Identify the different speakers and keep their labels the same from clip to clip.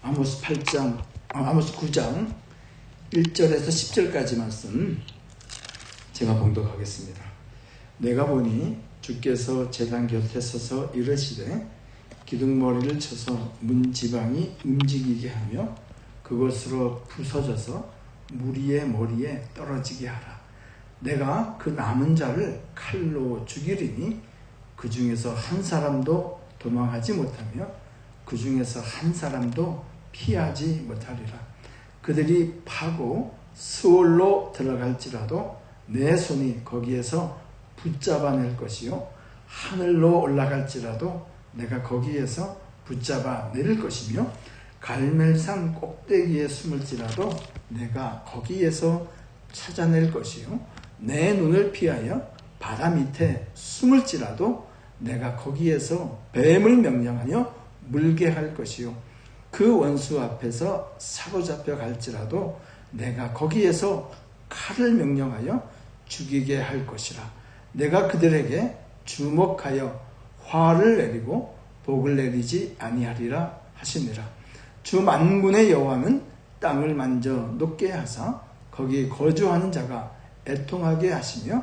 Speaker 1: 아모스 9장 1절에서 10절까지 말씀 제가 봉독하겠습니다. 내가 보니 주께서 제단 곁에 서서 이르시되 기둥머리를 쳐서 문지방이 움직이게 하며 그것으로 부서져서 무리의 머리에 떨어지게 하라. 내가 그 남은 자를 칼로 죽이리니 그 중에서 한 사람도 도망하지 못하며 그 중에서 한 사람도 피하지 못하리라. 그들이 파고 스올로 들어갈지라도 내 손이 거기에서 붙잡아낼 것이요 하늘로 올라갈지라도 내가 거기에서 붙잡아 내릴 것이며 갈멜산 꼭대기에 숨을지라도 내가 거기에서 찾아낼 것이요 내 눈을 피하여 바다 밑에 숨을지라도 내가 거기에서 뱀을 명령하여 물게 할 것이요 그 원수 앞에서 사로잡혀 갈지라도 내가 거기에서 칼을 명령하여 죽이게 할 것이라. 내가 그들에게 주목하여 화를 내리고 복을 내리지 아니하리라 하시니라. 주 만군의 여호와는 땅을 만져 녹게 하사 거기 거주하는 자가 애통하게 하시며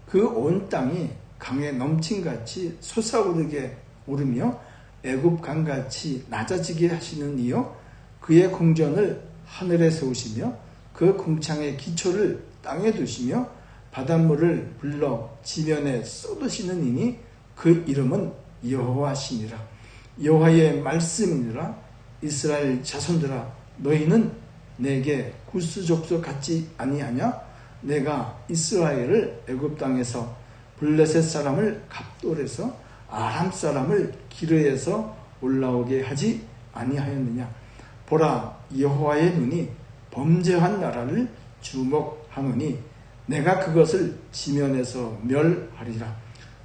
Speaker 1: 그 온 땅이 강에 넘친같이 솟아오르게 오르며 애굽 강같이 낮아지게 하시는 이요 그의 궁전을 하늘에 세우시며 그 궁창의 기초를 땅에 두시며 바닷물을 불러 지면에 쏟으시는 이니 그 이름은 여호와시니라. 여호와의 말씀이니라. 이스라엘 자손들아 너희는 내게 구스 족속 같지 아니하냐? 내가 이스라엘을 애굽 땅에서 블레셋 사람을 갑돌에서 아람 사람을 기르에서 올라오게 하지 아니하였느냐? 보라, 여호와의 눈이 범죄한 나라를 주목하노니 내가 그것을 지면에서 멸하리라.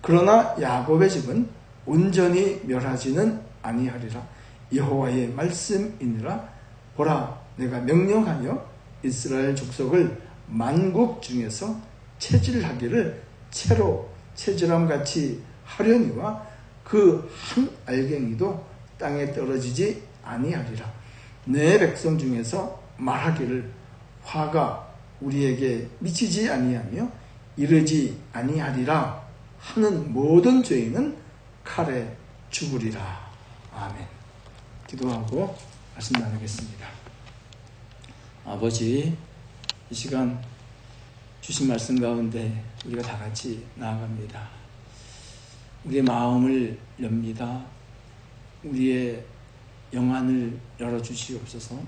Speaker 1: 그러나 야곱의 집은 온전히 멸하지는 아니하리라. 여호와의 말씀이니라. 보라, 내가 명령하여 이스라엘 족속을 만국 중에서 체질하기를 채로 체질함같이 하려니와 그 한 알갱이도 땅에 떨어지지 아니하리라. 내 백성 중에서 말하기를 화가 우리에게 미치지 아니하며 이르지 아니하리라 하는 모든 죄인은 칼에 죽으리라. 아멘. 기도하고 말씀 나누겠습니다. 아버지, 이 시간 주신 말씀 가운데 우리가 다 같이 나아갑니다. 우리의 마음을 엽니다. 우리의 영안을 열어주시옵소서.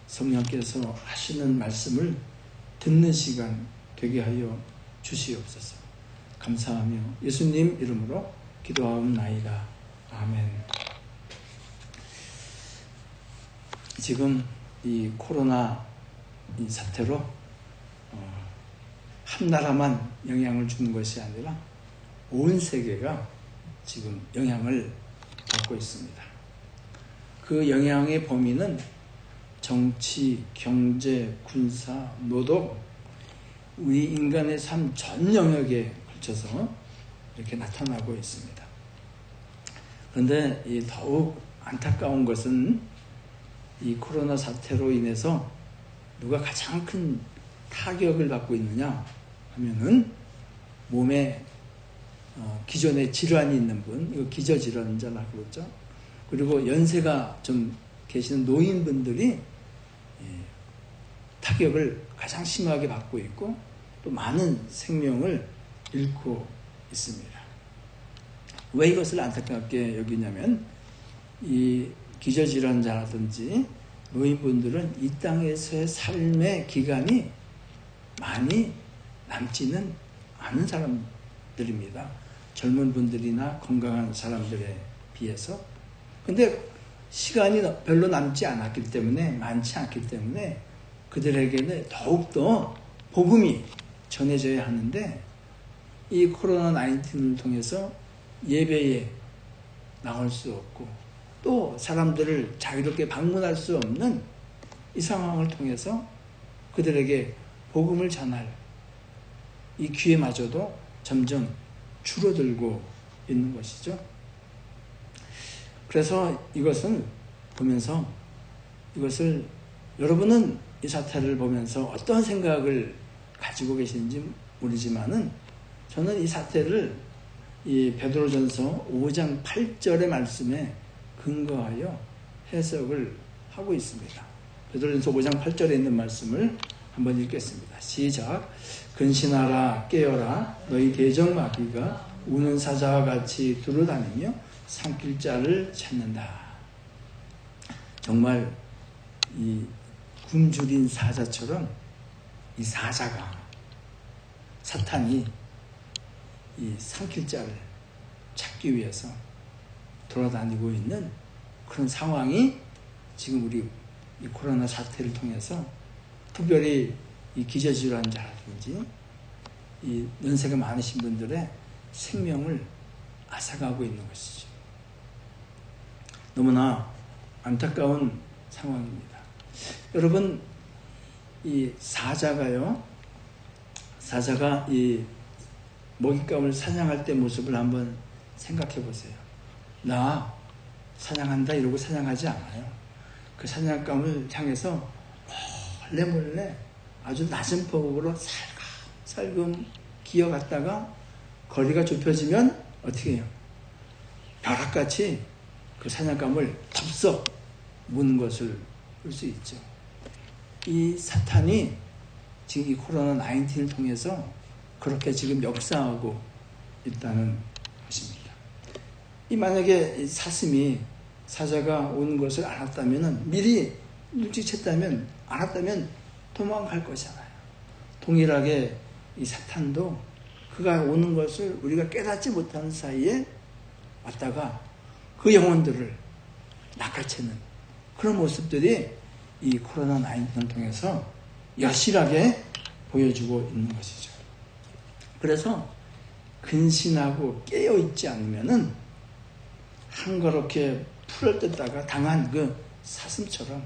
Speaker 1: 성령께서 하시는 말씀을 듣는 시간 되게 하여 주시옵소서. 감사하며 예수님 이름으로 기도하옵나이다. 아멘. 지금 이 코로나 이 사태로 한 나라만 영향을 주는 것이 아니라 온 세계가 지금 영향을 받고 있습니다. 그 영향의 범위는 정치, 경제, 군사, 노동, 우리 인간의 삶 전 영역에 걸쳐서 이렇게 나타나고 있습니다. 그런데 더욱 안타까운 것은 이 코로나 사태로 인해서 누가 가장 큰 타격을 받고 있느냐 하면은 몸에 기존에 질환이 있는 분, 이거 기저질환자라고 그러죠. 그리고 연세가 좀 계시는 노인분들이 타격을 가장 심하게 받고 있고 또 많은 생명을 잃고 있습니다. 왜 이것을 안타깝게 여기냐면 이 기저질환자라든지 노인분들은 이 땅에서의 삶의 기간이 많이 남지는 않은 사람들입니다. 젊은 분들이나 건강한 사람들에 비해서. 근데 시간이 별로 남지 않았기 때문에, 많지 않기 때문에 그들에게는 더욱더 복음이 전해져야 하는데 이 코로나19을 통해서 예배에 나올 수 없고 또 사람들을 자유롭게 방문할 수 없는 이 상황을 통해서 그들에게 복음을 전할 이 기회마저도 점점 줄어들고 있는 것이죠. 그래서 이것을 보면서 이것을 여러분은 이 사태를 보면서 어떤 생각을 가지고 계신지 모르지만은 저는 이 사태를 이 베드로전서 5장 8절의 말씀에 근거하여 해석을 하고 있습니다. 베드로전서 5장 8절에 있는 말씀을 한번 읽겠습니다. 시작. 근신하라 깨어라 너희 대적마귀가 우는 사자와 같이 두루다니며 삼킬 자를 찾는다. 정말 이 굶주린 사자처럼 이 사자가 사탄이 이 삼킬 자를 찾기 위해서 돌아다니고 있는 그런 상황이 지금 우리 이 코로나 사태를 통해서 특별히 이 기저질환자라든지 이 연세가 많으신 분들의 생명을 앗아가고 있는 것이죠. 너무나 안타까운 상황입니다. 여러분, 이 사자가 이 먹잇감을 사냥할 때 모습을 한번 생각해 보세요. 나 사냥한다 이러고 사냥하지 않아요. 그 사냥감을 향해서 몰래 아주 낮은 폭으로 살금 기어갔다가 거리가 좁혀지면 어떻게 해요? 벼락같이 그 사냥감을 덥석 무는 것을 볼 수 있죠. 이 사탄이 지금 이 코로나19를 통해서 그렇게 지금 역사하고 있다는 것입니다. 이 만약에 이 사자가 오는 것을 알았다면, 미리 눈치챘다면, 알았다면 도망갈 것이잖아요. 동일하게 이 사탄도 그가 오는 것을 우리가 깨닫지 못하는 사이에 왔다가 그 영혼들을 낚아채는 그런 모습들이 이 코로나19를 통해서 여실하게 보여주고 있는 것이죠. 그래서 근신하고 깨어있지 않으면은 한가롭게 풀을 뜯다가 당한 그 사슴처럼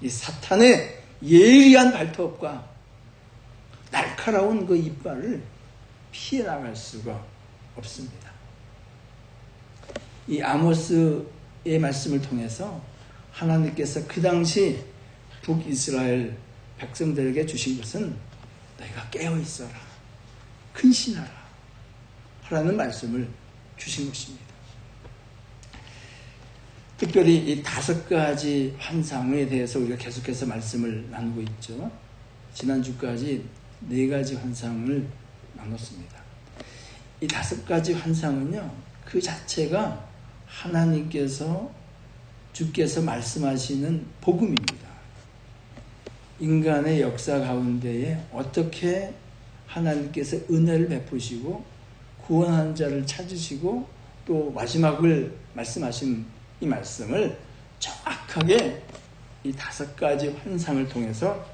Speaker 1: 이 사탄의 예리한 발톱과 날카로운 그 이빨을 피해 나갈 수가 없습니다. 이 아모스의 말씀을 통해서 하나님께서 그 당시 북이스라엘 백성들에게 주신 것은 너희가 깨어있어라, 근신하라 라는 말씀을 주신 것입니다. 특별히 이 5가지 환상에 대해서 우리가 계속해서 말씀을 나누고 있죠. 지난주까지 4가지 환상을 나눴습니다. 이 5가지 환상은요, 그 자체가 주께서 말씀하시는 복음입니다. 인간의 역사 가운데에 어떻게 하나님께서 은혜를 베푸시고 구원하는 자를 찾으시고 또 마지막을 말씀하신 이 말씀을 정확하게 이 5가지 환상을 통해서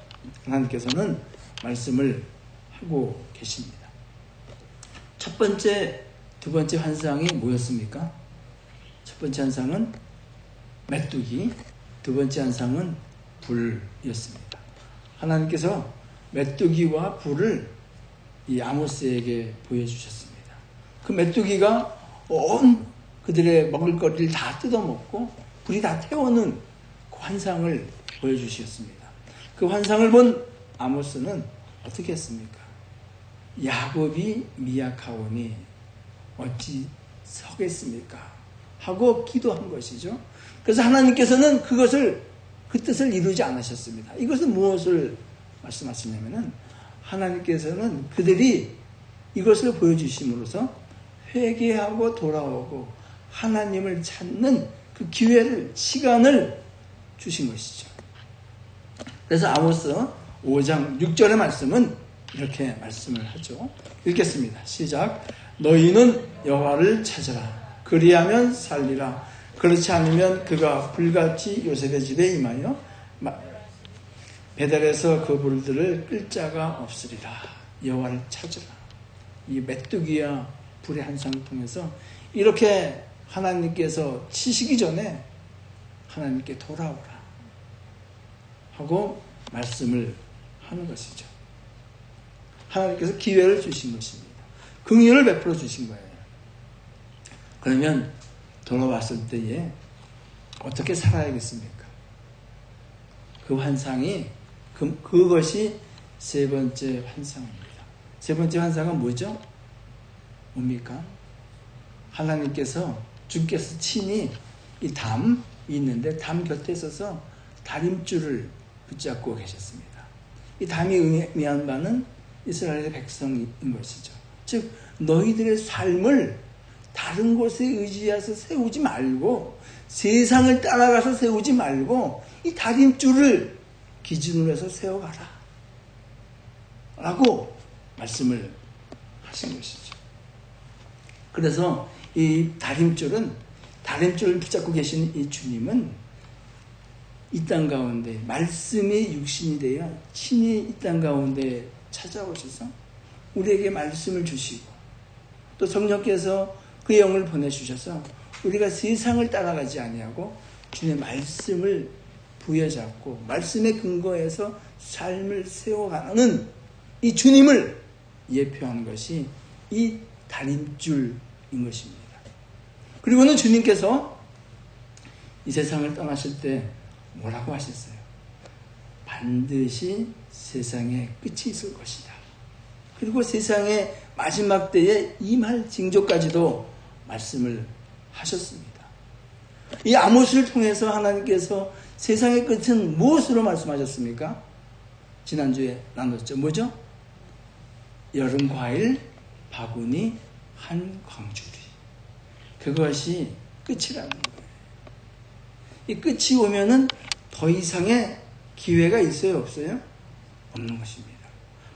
Speaker 1: 하나님께서는 말씀을 하고 계십니다. 첫 번째, 두 번째 환상이 뭐였습니까? 첫 번째 환상은 메뚜기, 두 번째 환상은 불이었습니다. 하나님께서 메뚜기와 불을 이 아모스에게 보여주셨습니다. 그 메뚜기가 온 그들의 먹을거리를 다 뜯어먹고 불이 다 태우는 그 환상을 보여주셨습니다. 그 환상을 본 아모스는 어떻게 했습니까? 야곱이 미약하오니 어찌 서겠습니까? 하고 기도한 것이죠. 그래서 하나님께서는 그 뜻을 이루지 않으셨습니다. 이것은 무엇을 말씀하시냐면은 하나님께서는 그들이 이것을 보여주심으로써 회개하고 돌아오고 하나님을 찾는 그 기회를, 시간을 주신 것이죠. 그래서 아모스 5장 6절의 말씀은 이렇게 말씀을 하죠. 읽겠습니다. 시작. 너희는 여호와를 찾으라. 그리하면 살리라. 그렇지 않으면 그가 불같이 요셉의 집에 임하여 베델에서 그 불들을 끌 자가 없으리라. 여호와를 찾으라. 이 메뚜기와 불의 환상을 통해서 이렇게 하나님께서 치시기 전에 하나님께 돌아오라 하고 말씀을 하는 것이죠. 하나님께서 기회를 주신 것입니다. 긍휼을 베풀어 주신 거예요. 그러면 돌아왔을 때에 어떻게 살아야겠습니까? 그 환상이 그것이 세 번째 환상입니다. 세 번째 환상은 뭐죠? 뭡니까? 하나님께서 주께서 친히 이 담이 있는데 담 곁에 있어서 다림줄을 붙잡고 계셨습니다. 이 담이 의미한 바는 이스라엘의 백성인 것이죠. 즉 너희들의 삶을 다른 곳에 의지해서 세우지 말고 세상을 따라가서 세우지 말고 이 다림줄을 기준으로 해서 세워가라 라고 말씀을 하신 것이죠. 그래서 이 다림줄을 붙잡고 계신 이 주님은 이 땅 가운데 말씀이 육신이 되어 친히 이 땅 가운데 찾아오셔서 우리에게 말씀을 주시고 또 성령께서 그 영을 보내주셔서 우리가 세상을 따라가지 아니하고 주님의 말씀을 부여잡고 말씀에 근거해서 삶을 세워가는 이 주님을 예표하는 것이 이 다림줄인 것입니다. 그리고는 주님께서 이 세상을 떠나실 때 뭐라고 하셨어요? 반드시 세상에 끝이 있을 것이다. 그리고 세상의 마지막 때에 임할 징조까지도 말씀을 하셨습니다. 이 아모스를 통해서 하나님께서 세상의 끝은 무엇으로 말씀하셨습니까? 지난주에 나눴죠. 뭐죠? 여름 과일 바구니 한 광주리. 그것이 끝이라는 거예요. 이 끝이 오면은 더 이상의 기회가 있어요, 없어요? 없는 것입니다.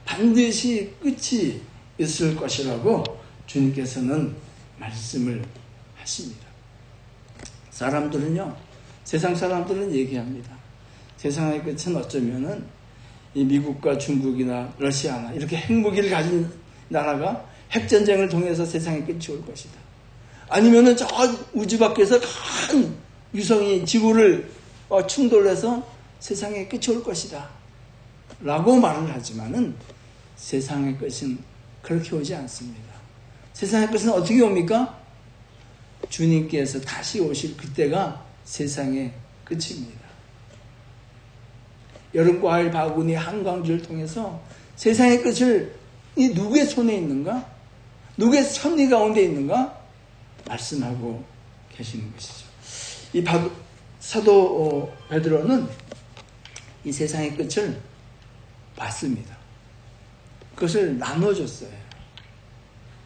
Speaker 1: 반드시 끝이 있을 것이라고 주님께서는 말씀을 하십니다. 사람들은요, 세상 사람들은 얘기합니다. 세상의 끝은 어쩌면은 이 미국과 중국이나 러시아나 이렇게 핵무기를 가진 나라가 핵전쟁을 통해서 세상의 끝이 올 것이다. 아니면은 저 우주 밖에서 큰 위성이 지구를 충돌해서 세상의 끝이 올 것이다. 라고 말을 하지만은 세상의 끝은 그렇게 오지 않습니다. 세상의 끝은 어떻게 옵니까? 주님께서 다시 오실 그때가 세상의 끝입니다. 여름과일 바구니 한광주를 통해서 세상의 끝을 이 누구의 손에 있는가? 누구의 섭리 가운데 있는가? 말씀하고 계시는 것이죠. 이 사도 베드로는 이 세상의 끝을 봤습니다. 그것을 나눠줬어요.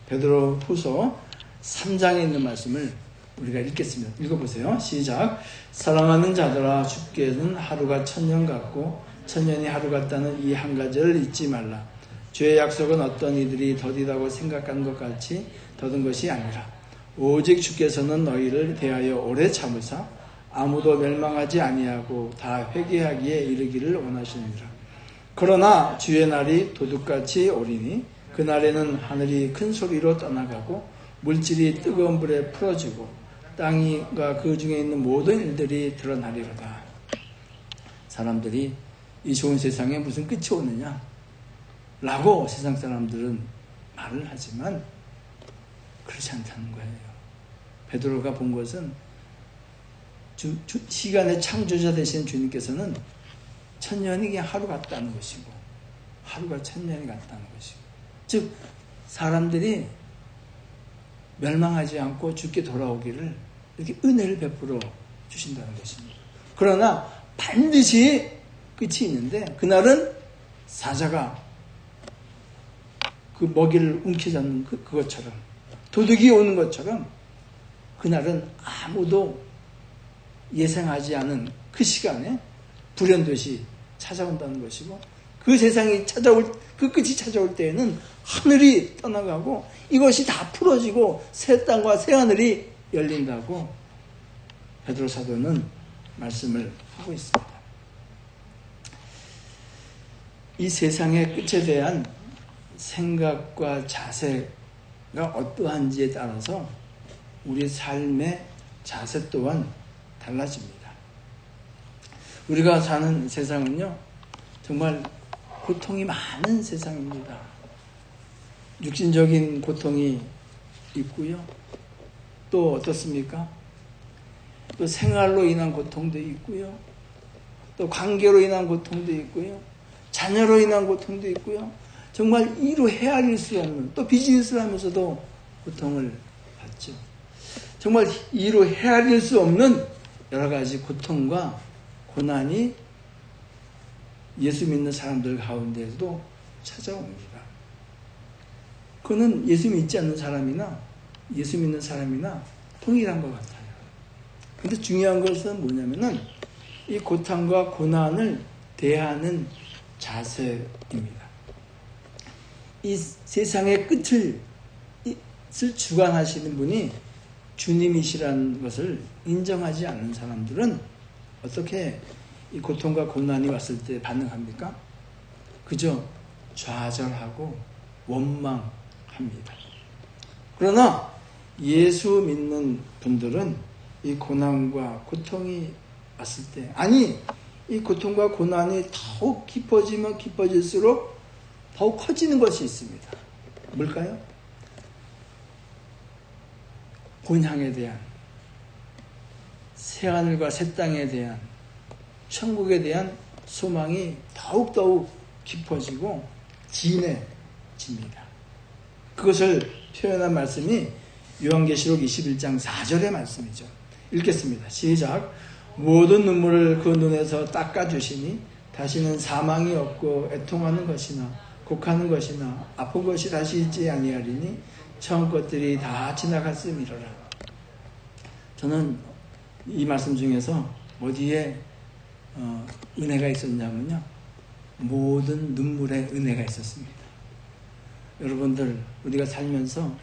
Speaker 1: 베드로 후서 3장에 있는 말씀을 우리가 읽겠습니다. 읽어보세요. 시작. 사랑하는 자들아, 주께는 하루가 천년 같고 천년이 하루 같다는 이 한 가지를 잊지 말라. 주의 약속은 어떤 이들이 더디다고 생각하는 것 같이 더딘 것이 아니라 오직 주께서는 너희를 대하여 오래 참으사 아무도 멸망하지 아니하고 다 회개하기에 이르기를 원하시느니라. 그러나 주의 날이 도둑같이 오리니 그날에는 하늘이 큰 소리로 떠나가고 물질이 뜨거운 불에 풀어지고 땅과 그 중에 있는 모든 일들이 드러나리로다. 사람들이 이 좋은 세상에 무슨 끝이 오느냐 라고 세상 사람들은 말을 하지만 그렇지 않다는 거예요. 베드로가 본 것은 시간의 창조자 되신 주님께서는 천년이 그냥 하루 같다는 것이고 하루가 천년이 같다는 것이고, 즉 사람들이 멸망하지 않고 주께 돌아오기를 이렇게 은혜를 베풀어 주신다는 것입니다. 그러나 반드시 끝이 있는데 그날은 사자가 그 먹이를 움켜잡는 그것처럼, 도둑이 오는 것처럼 그날은 아무도 예상하지 않은 그 시간에 불현듯이 찾아온다는 것이고, 그 세상이 그 끝이 찾아올 때에는 하늘이 떠나가고 이것이 다 풀어지고 새 땅과 새 하늘이 열린다고 베드로 사도는 말씀을 하고 있습니다. 이 세상의 끝에 대한 생각과 자세가 어떠한지에 따라서 우리 삶의 자세 또한 달라집니다. 우리가 사는 세상은요, 정말 고통이 많은 세상입니다. 육신적인 고통이 있고요. 또 어떻습니까? 또 생활로 인한 고통도 있고요. 또 관계로 인한 고통도 있고요. 자녀로 인한 고통도 있고요. 정말 이루 헤아릴 수 없는, 또 비즈니스를 하면서도 고통을 받죠. 정말 이루 헤아릴 수 없는 여러 가지 고통과 고난이 예수 믿는 사람들 가운데에도 찾아옵니다. 그거는 예수 믿지 않는 사람이나 예수 믿는 사람이나 동일한 것 같아요. 근데 중요한 것은 뭐냐면은 이 고통과 고난을 대하는 자세입니다. 이 세상의 끝을 주관하시는 분이 주님이시라는 것을 인정하지 않는 사람들은 어떻게 이 고통과 고난이 왔을 때 반응합니까? 그저 좌절하고 원망합니다. 그러나 예수 믿는 분들은 이 고난과 고통이 왔을 때, 아니 이 고통과 고난이 더욱 깊어지면 깊어질수록 더욱 커지는 것이 있습니다. 뭘까요? 본향에 대한, 새하늘과 새 땅에 대한, 천국에 대한 소망이 더욱더욱 깊어지고 진해집니다. 그것을 표현한 말씀이 요한계시록 21장 4절의 말씀이죠. 읽겠습니다. 시작. 모든 눈물을 그 눈에서 닦아주시니 다시는 사망이 없고 애통하는 것이나 곡하는 것이나 아픈 것이 다시 있지 아니하리니 처음 것들이 다 지나갔음이로라. 저는 이 말씀 중에서 어디에 은혜가 있었냐면요, 모든 눈물에 은혜가 있었습니다. 여러분들, 우리가 살면서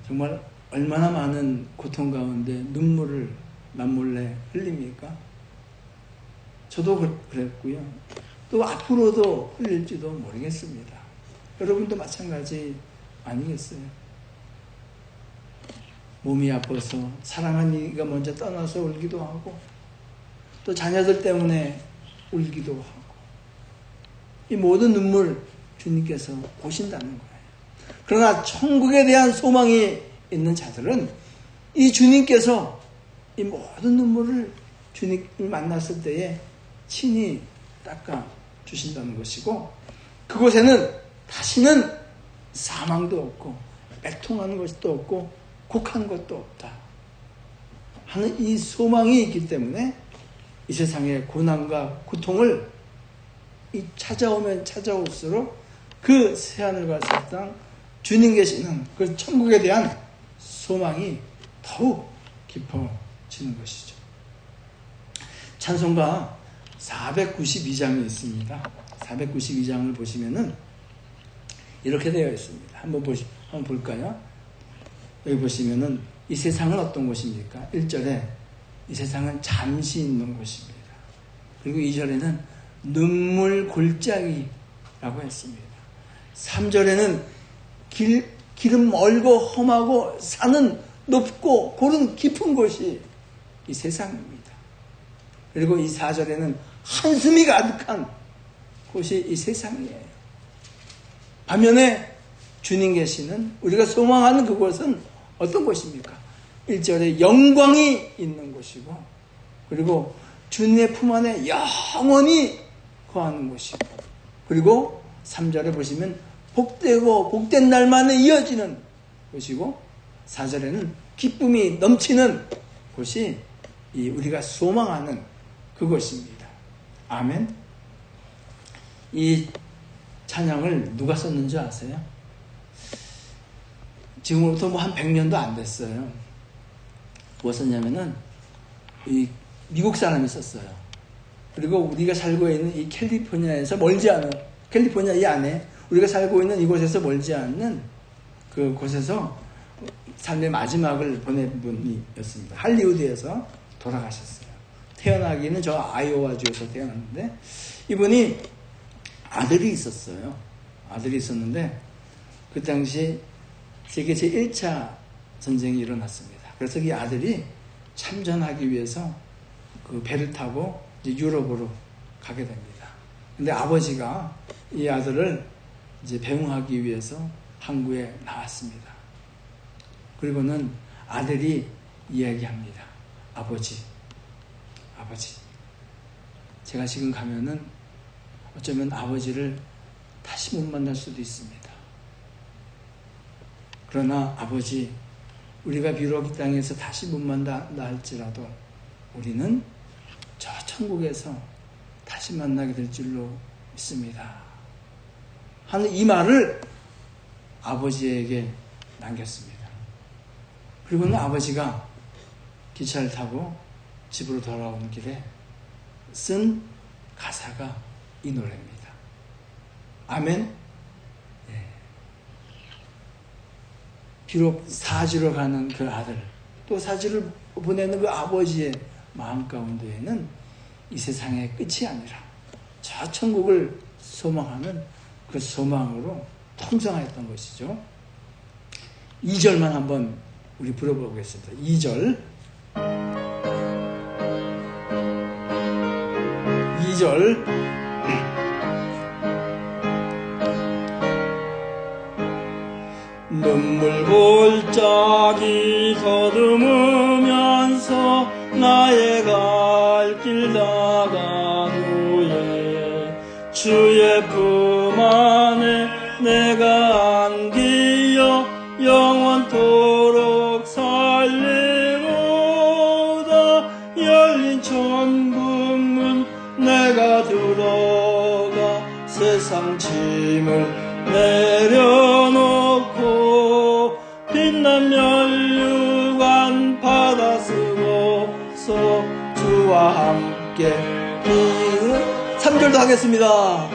Speaker 1: 정말 얼마나 많은 고통 가운데 눈물을 남몰래 흘립니까? 저도 그랬고요. 또 앞으로도 흘릴지도 모르겠습니다. 여러분도 마찬가지 아니겠어요? 몸이 아파서 사랑하는 이가 먼저 떠나서 울기도 하고, 또 자녀들 때문에 울기도 하고, 이 모든 눈물 주님께서 보신다는 거예요. 그러나 천국에 대한 소망이 있는 자들은 이 주님께서 이 모든 눈물을 주님을 만났을 때에 친히 닦아 주신다는 것이고, 그곳에는 다시는 사망도 없고 애통하는 것도 없고 곡한 것도 없다 하는 이 소망이 있기 때문에 이 세상의 고난과 고통을 찾아오면 찾아올수록 그 새하늘과 새 땅, 주님 계시는 그 천국에 대한 소망이 더욱 깊어지는 것이죠. 찬송가 492장이 있습니다. 492장을 보시면은 이렇게 되어 있습니다. 한번 볼까요? 여기 보시면은 이 세상은 어떤 곳입니까? 1절에 이 세상은 잠시 있는 곳입니다. 그리고 2절에는 눈물 골짜기라고 했습니다. 3절에는 길은 멀고 험하고 산은 높고 골은 깊은 곳이 이 세상입니다. 그리고 이 4절에는 한숨이 가득한 곳이 이 세상이에요. 반면에 주님 계시는, 우리가 소망하는 그곳은 어떤 곳입니까? 1절에 영광이 있는 곳이고, 그리고 주님의 품 안에 영원히 거하는 곳이고, 그리고 3절에 보시면 복되고 복된 날만에 이어지는 곳이고, 4절에는 기쁨이 넘치는 곳이 우리가 소망하는 그곳입니다. 아멘. 이 찬양을 누가 썼는지 아세요? 지금으로부터 한 100년도 안 됐어요. 뭐 썼냐면은 이 미국 사람이 썼어요. 그리고 우리가 살고 있는 이 캘리포니아에서 멀지 않은, 캘리포니아 이 안에 우리가 살고 있는 이곳에서 멀지 않는 그 곳에서 삶의 마지막을 보낸 분이었습니다. 할리우드에서 돌아가셨어요. 태어나기는 저 아이오와주에서 태어났는데, 이분이 아들이 있었어요. 아들이 있었는데 그 당시 세계 제1차 전쟁이 일어났습니다. 그래서 이 아들이 참전하기 위해서 그 배를 타고 이제 유럽으로 가게 됩니다. 근데 아버지가 이 아들을 이제 배웅하기 위해서 항구에 나왔습니다. 그리고는 아들이 이야기합니다. 아버지, 제가 지금 가면은 어쩌면 아버지를 다시 못 만날 수도 있습니다. 그러나 아버지, 우리가 비록 이 땅에서 다시 못 만나 할지라도 우리는 저 천국에서 다시 만나게 될 줄로 믿습니다. 하는 이 말을 아버지에게 남겼습니다. 그리고는 아버지가 기차를 타고 집으로 돌아오는 길에 쓴 가사가 이 노래입니다. 아멘. 예. 비록 사지로 가는 그 아들, 또 사지를 보내는 그 아버지의 마음 가운데에는 이 세상의 끝이 아니라 저 천국을 소망하는 그 소망으로 통장하였던 것이죠. 2절만 한번 우리 불어보겠습니다. 2절. 2절. 눈물 골짜기 더듬으면서 나의 갈 길 나간 후에 주의 품 안에 내가 안기어 영원토록 살리로다. 열린 천국문 내가 들어가 세상 짐을 내려놓고 빛난 면류관 받아 쓰고서 주와 함께 3절도 하겠습니다.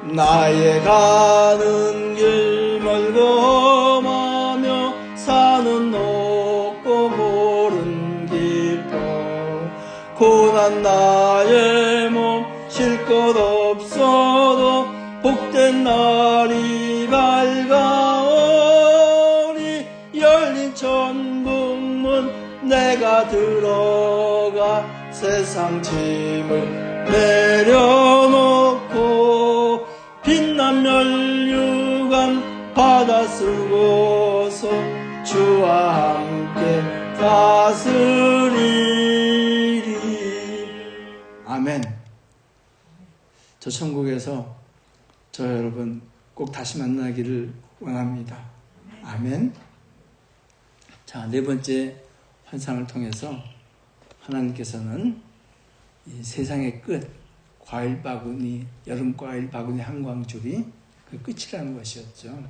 Speaker 1: 나의 가는 길 멀고 험하며 산은 높고 골은 깊어 고난 나의 몸 쉴 것 없어도 복된 날이 밝아오니 열린 천국문 내가 들어가 세상 짐을 내려놓고 빛난 면류관 받아 쓰고서 주와 함께 다스리리. 아멘. 저 천국에서 저 여러분 꼭 다시 만나기를 원합니다. 아멘. 자, 네 번째 환상을 통해서 하나님께서는 이 세상의 끝, 과일 바구니, 여름 과일 바구니 한광줄이 그 끝이라는 것이었죠.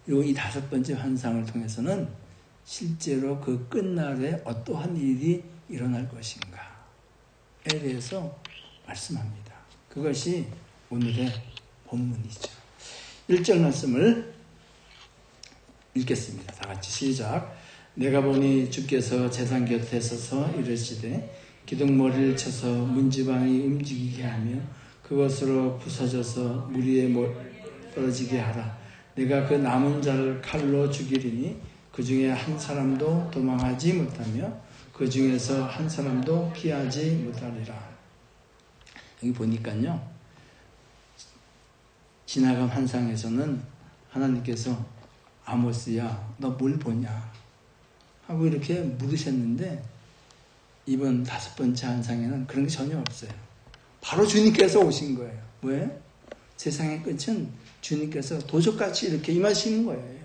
Speaker 1: 그리고 이 다섯 번째 환상을 통해서는 실제로 그 끝날에 어떠한 일이 일어날 것인가에 대해서 말씀합니다. 그것이 오늘의 본문이죠. 1절 말씀을 읽겠습니다. 다 같이 시작. 내가 보니 주께서 제단 곁에 서서 이르시되 기둥머리를 쳐서 문지방이 움직이게 하며 그것으로 부서져서 물 위에 떨어지게 하라. 내가 그 남은 자를 칼로 죽이리니 그 중에 한 사람도 도망하지 못하며 그 중에서 한 사람도 피하지 못하리라. 여기 보니까요, 지나간 환상에서는 하나님께서 아모스야 너 뭘 보냐 하고 이렇게 물으셨는데 이번 다섯 번째 환상에는 그런 게 전혀 없어요. 바로 주님께서 오신 거예요. 왜? 세상의 끝은 주님께서 도적같이 이렇게 임하시는 거예요.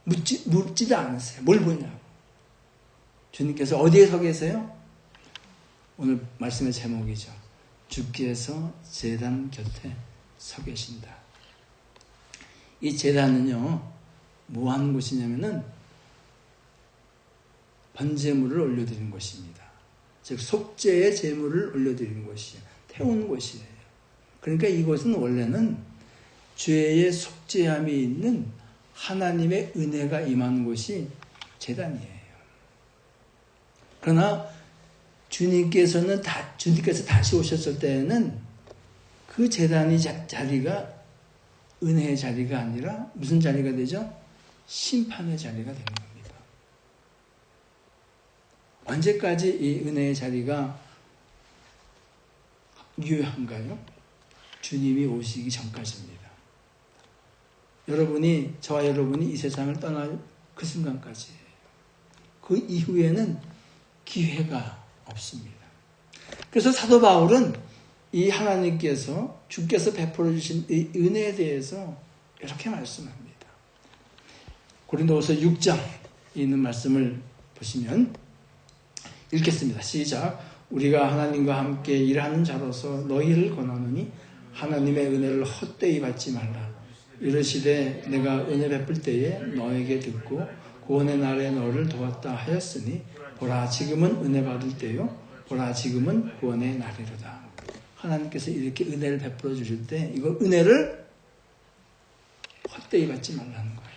Speaker 1: 묻지도 않았어요. 뭘 보냐고. 주님께서 어디에 서 계세요? 오늘 말씀의 제목이죠. 주께서 제단 곁에 서 계신다. 이 제단은요, 뭐 하는 곳이냐면은 번제물을 올려드리는 곳입니다. 즉 속죄의 제물을 올려드리는 곳이에요. 태우는 곳이에요. 그러니까 이곳은 원래는 죄의 속죄함이 있는 하나님의 은혜가 임하는 곳이 제단이에요. 그러나 주님께서 다시 오셨을 때에는 그 제단의 자리가 은혜의 자리가 아니라 무슨 자리가 되죠? 심판의 자리가 되는 겁니다. 언제까지 이 은혜의 자리가 유효한가요? 주님이 오시기 전까지입니다. 저와 여러분이 이 세상을 떠날 그 순간까지예요. 그 이후에는 기회가 없습니다. 그래서 사도 바울은 이 하나님께서 주께서 베풀어 주신 이 은혜에 대해서 이렇게 말씀합니다. 고린도후서 6장에 있는 말씀을 보시면 읽겠습니다. 시작. 우리가 하나님과 함께 일하는 자로서 너희를 권하노니 하나님의 은혜를 헛되이 받지 말라. 이르시되 내가 은혜 베풀 때에 너에게 듣고 구원의 날에 너를 도왔다 하였으니 보라 지금은 은혜 받을 때요 보라 지금은 구원의 날이로다. 하나님께서 이렇게 은혜를 베풀어 주실 때 이거 은혜를 헛되이 받지 말라는 거예요.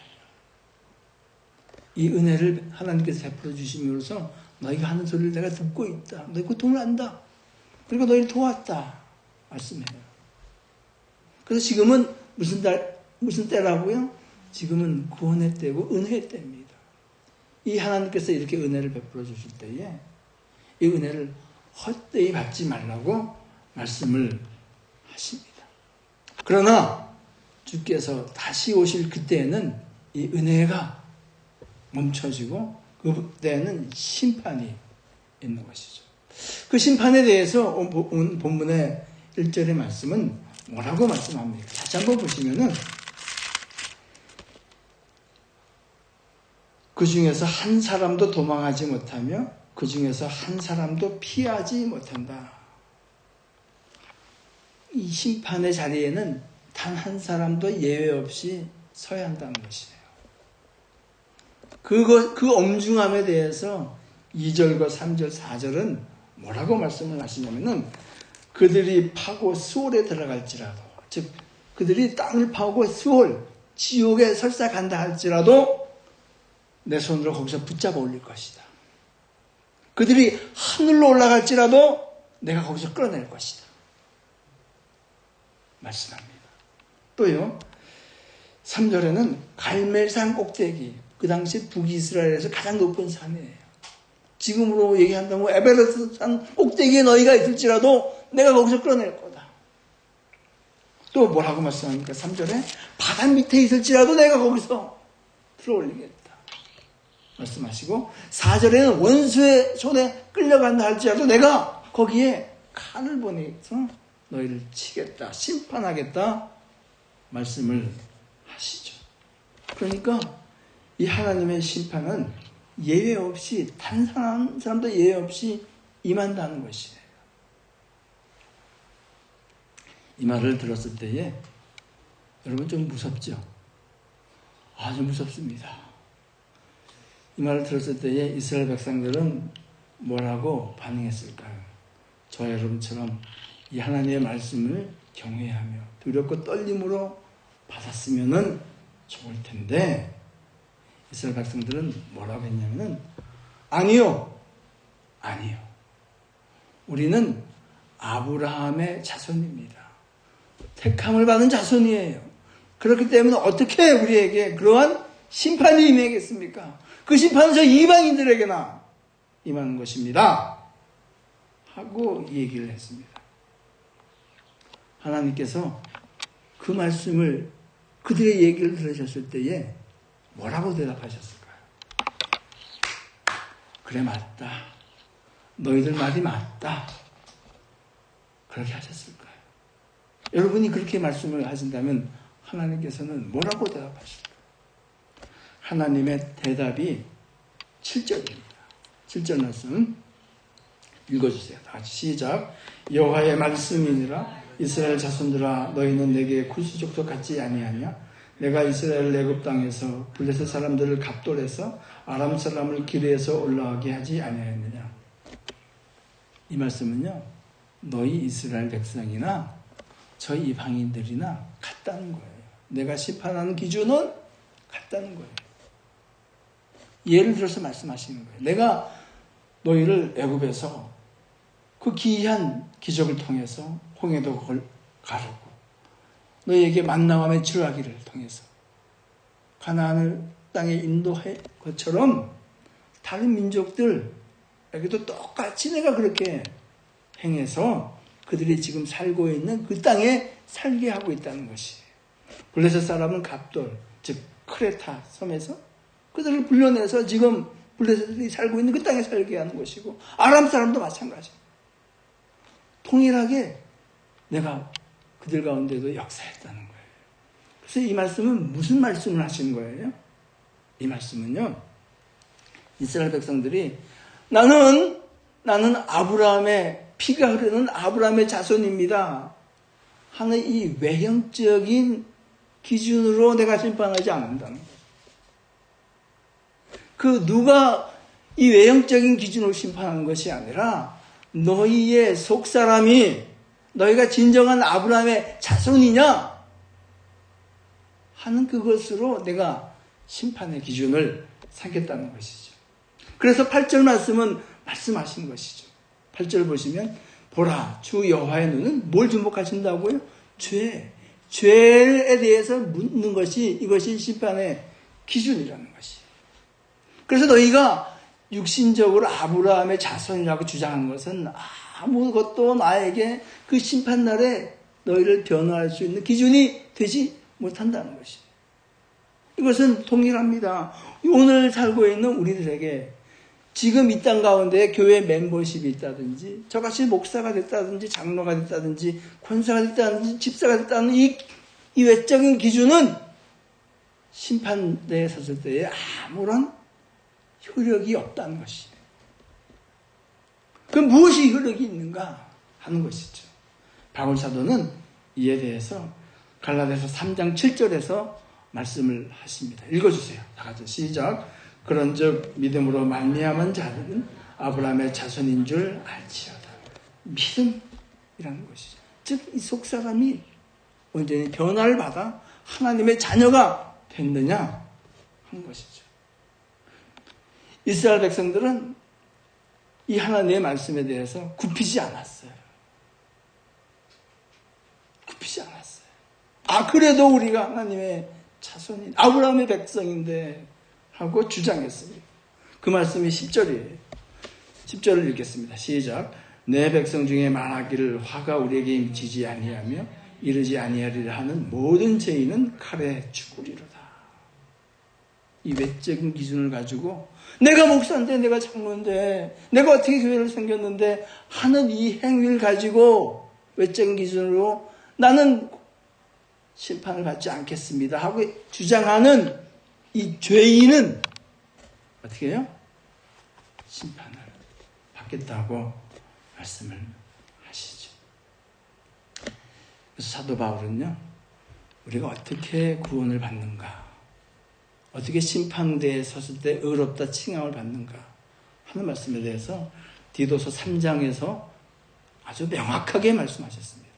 Speaker 1: 이 은혜를 하나님께서 베풀어 주심으로써 너희가 하는 소리를 내가 듣고 있다. 너희 고통을 안다. 그리고 너희를 도왔다. 말씀해요. 그래서 지금은 무슨 때라고요? 지금은 구원의 때고 은혜의 때입니다. 이 하나님께서 이렇게 은혜를 베풀어 주실 때에 이 은혜를 헛되이 받지 말라고 말씀을 하십니다. 그러나 주께서 다시 오실 그때에는 이 은혜가 멈춰지고 그때는 심판이 있는 것이죠. 그 심판에 대해서 오늘 본문의 1절의 말씀은 뭐라고 말씀합니까? 다시 한번 보시면은 그 중에서 한 사람도 도망하지 못하며 그 중에서 한 사람도 피하지 못한다. 이 심판의 자리에는 단 한 사람도 예외 없이 서야 한다는 것이에요. 그 엄중함에 대해서 2절과 3절, 4절은 뭐라고 말씀을 하시냐면은 그들이 파고 수월에 들어갈지라도, 즉 그들이 땅을 파고 수월, 지옥에 설사 간다 할지라도 내 손으로 거기서 붙잡아 올릴 것이다. 그들이 하늘로 올라갈지라도 내가 거기서 끌어낼 것이다. 말씀합니다. 또요, 3절에는 갈멜산 꼭대기, 그 당시 북이스라엘에서 가장 높은 산이에요. 지금으로 얘기한다면 에베레스트 산 꼭대기에 너희가 있을지라도 내가 거기서 끌어낼 거다. 또 뭐라고 말씀합니까? 3절에 바다 밑에 있을지라도 내가 거기서 들어올리겠다. 말씀하시고 4절에는 원수의 손에 끌려간다 할지라도 내가 거기에 칼을 보내서 너희를 치겠다, 심판하겠다 말씀을 하시죠. 그러니까 이 하나님의 심판은 예외 없이 단 한 사람도 예외 없이 임한다는 것이에요. 이 말을 들었을 때에 여러분 좀 무섭죠? 아주 무섭습니다. 이 말을 들었을 때에 이스라엘 백성들은 뭐라고 반응했을까요? 저 여러분처럼 이 하나님의 말씀을 경외하며 두렵고 떨림으로 받았으면 좋을 텐데 이스라엘 백성들은 뭐라고 했냐면은 아니요. 우리는 아브라함의 자손입니다. 택함을 받은 자손이에요. 그렇기 때문에 어떻게 우리에게 그러한 심판이 임하겠습니까? 그 심판은 저 이방인들에게나 임하는 것입니다. 하고 얘기를 했습니다. 하나님께서 그 말씀을 그들의 얘기를 들으셨을 때에 뭐라고 대답하셨을까요? 그래 맞다. 너희들 말이 맞다. 그렇게 하셨을까요? 여러분이 그렇게 말씀을 하신다면 하나님께서는 뭐라고 대답하실까요? 하나님의 대답이 7절입니다. 7절 말씀 읽어주세요. 다 같이 시작. 여호와의 말씀이니라 이스라엘 자손들아 너희는 내게 구수족속 같지 아니하냐? 내가 이스라엘 애굽 땅에서 블레셋 사람들을 갑돌해서 아람 사람을 기르에서 올라가게 하지 아니하였느냐? 이 말씀은요, 너희 이스라엘 백성이나 저희 이방인들이나 같다는 거예요. 내가 심판하는 기준은 같다는 거예요. 예를 들어서 말씀하시는 거예요. 내가 너희를 애굽에서 그 기이한 기적을 통해서 홍해도 가르고 너희에게 만나와 메추라기를 통해서 가나안을 땅에 인도할 것처럼 다른 민족들에게도 똑같이 내가 그렇게 행해서 그들이 지금 살고 있는 그 땅에 살게 하고 있다는 것이에요. 블레셋 사람은 갑돌, 즉 크레타 섬에서 그들을 불러내서 지금 블레셋이 살고 있는 그 땅에 살게 하는 것이고 아람 사람도 마찬가지입니다. 통일하게 내가 그들 가운데도 역사했다는 거예요. 그래서 이 말씀은 무슨 말씀을 하시는 거예요? 이 말씀은요, 이스라엘 백성들이 나는 아브라함의 피가 흐르는 아브라함의 자손입니다 하는 이 외형적인 기준으로 내가 심판하지 않는다는 거예요. 그 누가 이 외형적인 기준으로 심판하는 것이 아니라 너희의 속사람이 너희가 진정한 아브라함의 자손이냐 하는 그것으로 내가 심판의 기준을 삼겠다는 것이죠. 그래서 8절 말씀은 말씀하신 것이죠. 8절 보시면 보라 주 여호와의 눈은 뭘 주목하신다고요? 죄에 대해서 묻는 것이 이것이 심판의 기준이라는 것이. 그래서 너희가 육신적으로 아브라함의 자손이라고 주장하는 것은 아무것도 나에게 그 심판날에 너희를 변호할 수 있는 기준이 되지 못한다는 것이. 이것은 동일합니다. 오늘 살고 있는 우리들에게 지금 이 땅 가운데 교회 멤버십이 있다든지 저같이 목사가 됐다든지 장로가 됐다든지 권사가 됐다든지 집사가 됐다는 이 외적인 기준은 심판대에 섰을 때에 아무런 효력이 없다는 것이에요. 그럼 무엇이 효력이 있는가 하는 것이죠. 바울 사도는 이에 대해서 갈라디아서 3장 7절에서 말씀을 하십니다. 읽어주세요. 다 같이 시작. 그런즉 믿음으로 말미암은 자들은 아브라함의 자손인 줄 알지어다. 믿음이라는 것이죠. 즉 이 속사람이 온전히 변화를 받아 하나님의 자녀가 됐느냐 하는 것이죠. 이스라엘 백성들은 이 하나님의 말씀에 대해서 굽히지 않았어요. 굽히지 않았어요. 그래도 우리가 하나님의 자손인 아브라함의 백성인데 하고 주장했습니다. 그 말씀이 10절이에요. 10절을 읽겠습니다. 시작. 내 백성 중에 말하기를 화가 우리에게 미치지 아니하며 이르지 아니하리라 하는 모든 죄인은 칼에 죽으리로다. 이 외적인 기준을 가지고 내가 목사인데 내가 장로인데 내가 어떻게 교회를 섬겼는데 하는 이 행위를 가지고 외적인 기준으로 나는 심판을 받지 않겠습니다 하고 주장하는 이 죄인은 어떻게 해요? 심판을 받겠다고 말씀을 하시죠. 그래서 사도 바울은요, 우리가 어떻게 구원을 받는가, 어떻게 심판대에 섰을 때 의롭다 칭함을 받는가 하는 말씀에 대해서 디도서 3장에서 아주 명확하게 말씀하셨습니다.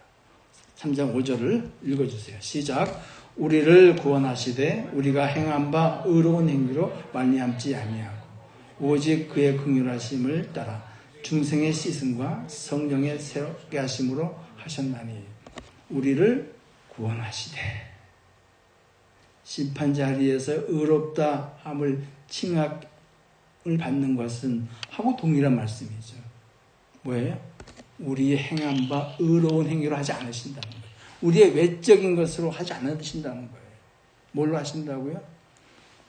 Speaker 1: 3장 5절을 읽어주세요. 시작. 우리를 구원하시되 우리가 행한 바 의로운 행위로 말미암지 아니하고 오직 그의 긍휼하심을 따라 중생의 씻음과 성령의 새롭게 하심으로 하셨나니 우리를 구원하시되 심판 자리에서 의롭다 함을 칭함을 받는 것은 하고 동일한 말씀이죠. 뭐예요? 우리의 행한 바 의로운 행위로 하지 않으신다는 거예요. 우리의 외적인 것으로 하지 않으신다는 거예요. 뭘로 하신다고요?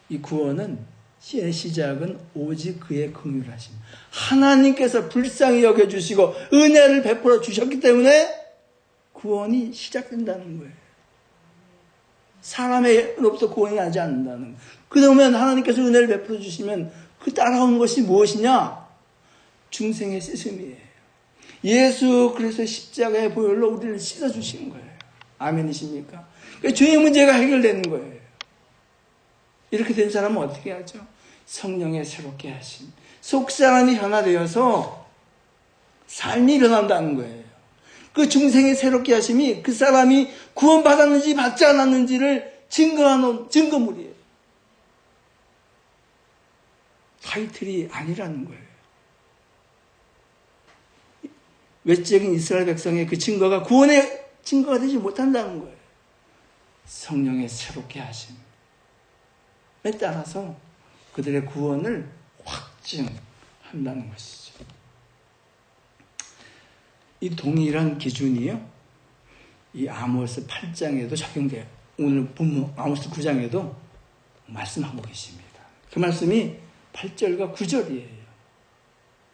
Speaker 1: 이 구원은 시작은 오직 그의 긍휼하심. 하나님께서 불쌍히 여겨주시고 은혜를 베풀어 주셨기 때문에 구원이 시작된다는 거예요. 사람으로부터 구원이 나지 않는다는 거예요. 그러면 하나님께서 은혜를 베풀어 주시면 그 따라오는 것이 무엇이냐? 중생의 씻음이에요. 예수 그리스도의 십자가의 보혈로 우리를 씻어주시는 거예요. 아멘이십니까? 그러니까 죄의 문제가 해결되는 거예요. 이렇게 된 사람은 어떻게 하죠? 성령의 새롭게 하심. 속사람이 변화되어서 삶이 변한다는 거예요. 그 중생의 새롭게 하심이 그 사람이 구원받았는지 받지 않았는지를 증거하는 증거물이에요. 타이틀이 아니라는 거예요. 외적인 이스라엘 백성의 그 증거가 구원의 증거가 되지 못한다는 거예요. 성령의 새롭게 하심에 따라서 그들의 구원을 확증한다는 것이죠. 이 동일한 기준이요, 이 아모스 8장에도 적용돼요. 오늘 본문 아모스 9장에도 말씀하고 계십니다. 그 말씀이 8절과 9절이에요.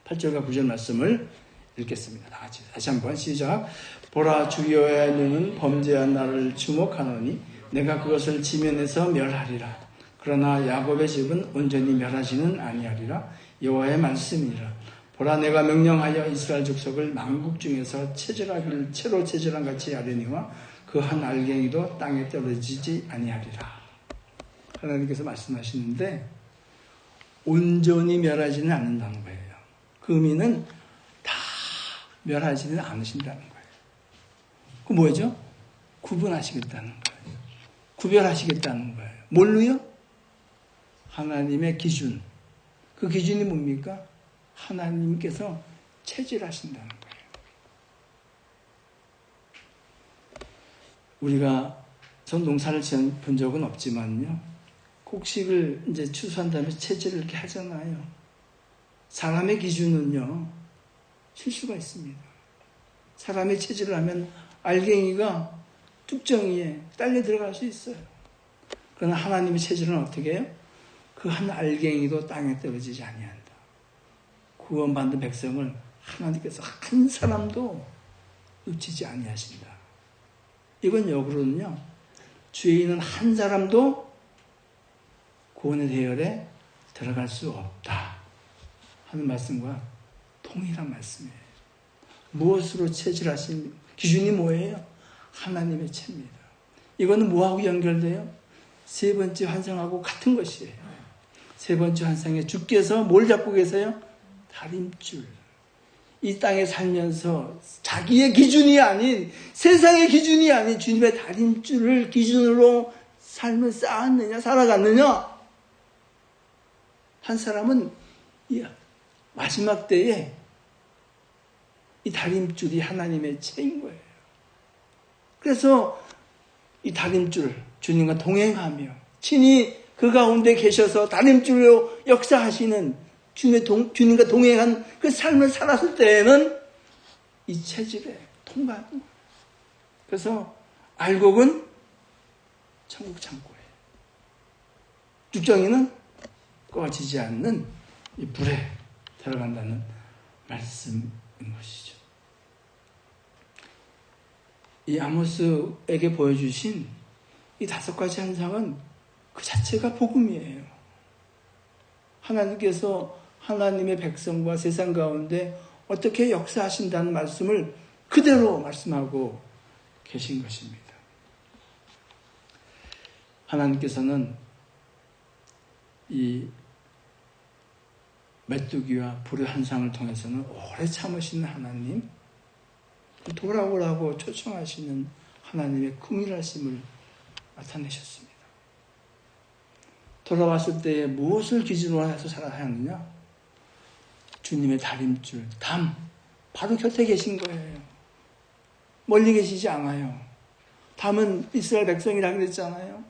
Speaker 1: 8절과 9절 말씀을 읽겠습니다. 다 같이 다시 한번 시작. 보라, 주여의 눈은 범죄한 나를 주목하노니 내가 그것을 지면에서 멸하리라. 그러나 야곱의 집은 온전히 멸하지는 아니하리라. 여호와의 말씀이라. 보라, 내가 명령하여 이스라엘 족속을 만국 중에서 체질하기를 채로 체질한 같이 하려니와 그 한 알갱이도 땅에 떨어지지 아니하리라. 하나님께서 말씀하시는데 온전히 멸하지는 않는다는 거예요. 그 의미는 다 멸하지는 않으신다는 거예요. 그 뭐죠? 구분하시겠다는 거예요. 구별하시겠다는 거예요. 뭘로요? 하나님의 기준. 그 기준이 뭡니까? 하나님께서 체질하신다는 거예요. 우리가 전 농사를 지은 적은 없지만요. 곡식을 이제 추수한 다음에 체질을 이렇게 하잖아요. 사람의 기준은요, 실수가 있습니다. 사람의 체질을 하면 알갱이가 뚝정이에 딸려 들어갈 수 있어요. 그러나 하나님의 체질은 어떻게 해요? 그 한 알갱이도 땅에 떨어지지 아니한다. 구원받는 백성을 하나님께서 한 사람도 놓치지 아니하신다. 이건 역으로는요, 죄인은 한 사람도 구원의 대열에 들어갈 수 없다 하는 말씀과 동일한 말씀이에요. 무엇으로 체질하신 기준이 뭐예요? 하나님의 체입니다. 이거는 뭐하고 연결돼요? 세 번째 환상하고 같은 것이에요. 세 번째 환상에 주께서 뭘 잡고 계세요? 다림줄. 이 땅에 살면서 자기의 기준이 아닌, 세상의 기준이 아닌 주님의 다림줄을 기준으로 삶을 쌓았느냐, 살아갔느냐? 한 사람은 이 마지막 때에 이 다림줄이 하나님의 체인 거예요. 그래서 이 다림줄, 주님과 동행하며 친히 그 가운데 계셔서 다림줄로 역사하시는 주님과 동행한 그 삶을 살았을 때에는 이 체질에 통과하는 거예요. 그래서 알곡은 천국 창고예요. 죽정이는 꺼지지 않는 이 불에 들어간다는 말씀인 것이죠. 이 아모스에게 보여주신 이 5가지 현상은 그 자체가 복음이에요. 하나님께서 하나님의 백성과 세상 가운데 어떻게 역사하신다는 말씀을 그대로 말씀하고 계신 것입니다. 하나님께서는 이 메뚜기와 불의 환상을 통해서는 오래 참으시는 하나님, 돌아오라고 초청하시는 하나님의 긍휼하심을 나타내셨습니다. 돌아왔을 때에 무엇을 기준으로 해서 살아야 하느냐? 주님의 다림줄, 담, 바로 곁에 계신 거예요. 멀리 계시지 않아요. 담은 이스라엘 백성이라고 그랬잖아요.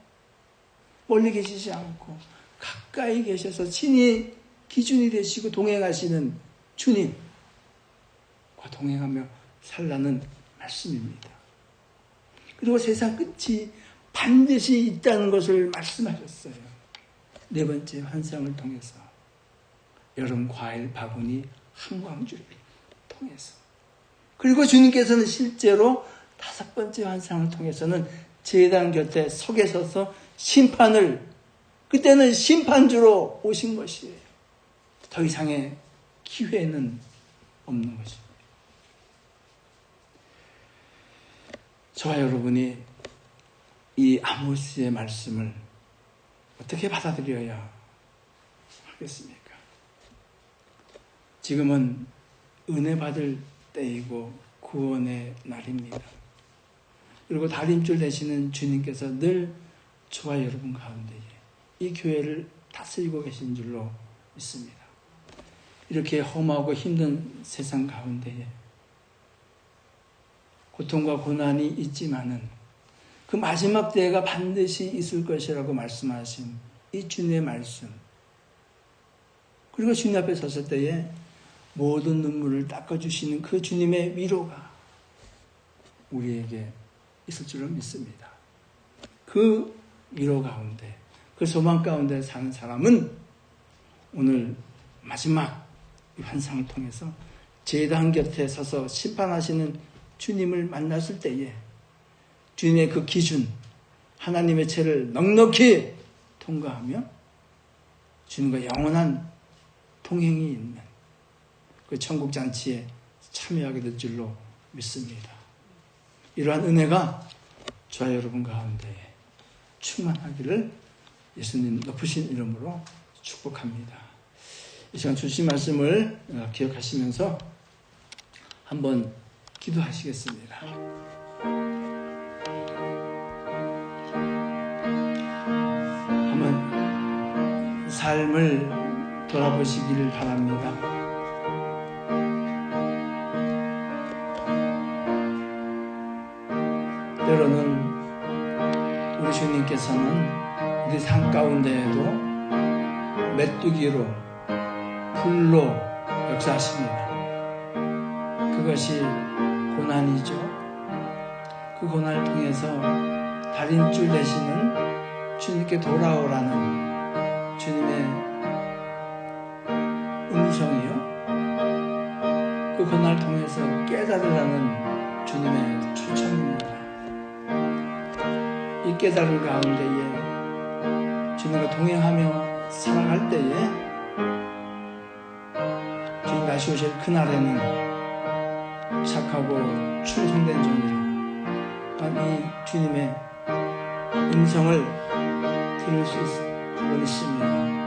Speaker 1: 멀리 계시지 않고 가까이 계셔서 친히 기준이 되시고 동행하시는 주님과 동행하며 살라는 말씀입니다. 그리고 세상 끝이 반드시 있다는 것을 말씀하셨어요. 4번째 환상을 통해서, 여름 과일 바구니 한광주를 통해서, 그리고 주님께서는 실제로 5번째 환상을 통해서는 제단 곁에 서 계셔서 심판을, 그때는 심판주로 오신 것이에요. 더 이상의 기회는 없는 것입니다. 저와 여러분이 이 아모스의 말씀을 어떻게 받아들여야 하겠습니까? 지금은 은혜 받을 때이고 구원의 날입니다. 그리고 다림줄 되시는 주님께서 늘 저와 여러분 가운데에 이 교회를 다스리고 계신 줄로 믿습니다. 이렇게 험하고 힘든 세상 가운데에 고통과 고난이 있지만은 그 마지막 때가 반드시 있을 것이라고 말씀하신 이 주님의 말씀, 그리고 주님 앞에 섰을 때에 모든 눈물을 닦아주시는 그 주님의 위로가 우리에게 있을 줄로 믿습니다. 그 위로 가운데, 그 소망 가운데 사는 사람은 오늘 마지막 이 환상을 통해서 제단 곁에 서서 심판하시는 주님을 만났을 때에 주님의 그 기준, 하나님의 죄를 넉넉히 통과하며 주님과 영원한 동행이 있는 그 천국잔치에 참여하게 될 줄로 믿습니다. 이러한 은혜가 저와 여러분 가운데 충만하기를 예수님 높으신 이름으로 축복합니다. 이 시간 주신 말씀을 기억하시면서 한번 기도하시겠습니다. 한번 삶을 돌아보시기를 바랍니다. 때로는 우리 주님께서는 우리 삶 가운데에도 메뚜기로 불로 역사하십니다. 그것이 고난이죠. 그 고난을 통해서 달인줄 되시는 주님께 돌아오라는 주님의 음성이요. 그 고난을 통해서 깨달으라는 주님의 추천입니다. 이 깨달음 가운데에 주님과 동행하며 살아갈 때에 주님 다시 오실 그날에는 착하고 충성된 종이라 이 주님의 음성을 들을 수 있습니다.